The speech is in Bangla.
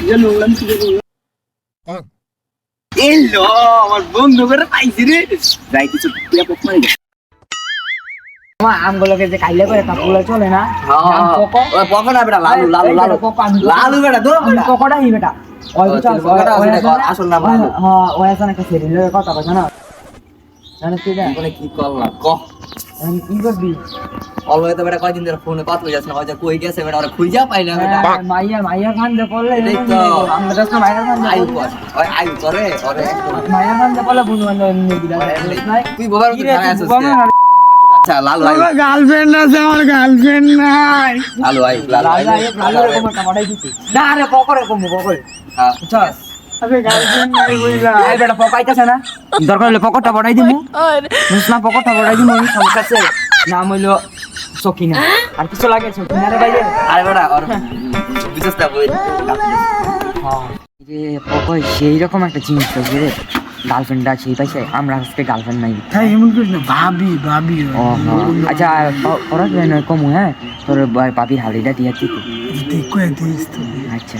এলো আমার বন্ধু করে পাইছি রে যাই কিছু আমগুলোকে যে কাইলে করে কাপুলা চলে না পকো না বেটা লালু লালু লালু লালু বেটা দো পকোটা হি বেটা ওই বুঝা আসল না লালু হ্যাঁ ওই আছে না একটা সেরিলের কথা কথা না জানিস তুই দেখ মানে কি করলা ক আমি কি করবি অলওয়ে তো বেটা কয়দিন ধরে ফোনে কথা কইছস না হয়তো কই গেছে বেটা ওরা খুঁজা পাই না বেটা মাইয়া মাইয়া খান দে পড়লে এই তো আমরা তো মাইয়া খান দে আয়ু কর ওই আয়ু করে ওরে মাইয়া খান দে পড়লে বন্ধু বান্ধব নিয়ে দিলা তুই বাবার মতো খারাপ আছিস আচ্ছা লালু আয়ু গার্লফ্রেন্ড আছে আমার গার্লফ্রেন্ড নাই লালু আয়ু লালু আয়ু লালু এরকম একটা পাঠাই দিছি না রে পকরে পকরে হ্যাঁ চল আবে গার্লফ্রেন্ড নাই বুঝলা এই বেটা পকাইতাছে না দরকার হলে পকরটা বড়াই দিমু মুসনা পকরটা বড়াই দিমু সমস্যা আছে নাম হইলো সকিনা আর কিছু লাগে সকিনা রে ভাই আরে বেটা ওর বিশেষটা বই হ্যাঁ যে পকয় সেই রকম একটা জিনিস তো রে গার্লফ্রেন্ড আছে পাইছে আমরা আজকে গার্লফ্রেন্ড নাই হ্যাঁ এমন করিস না ভাবি ভাবি ও আচ্ছা ওরা কম হ্যাঁ তোর ভাবির হালিটা দিয়ে দিতে দেখ কয়ে দিস তো আচ্ছা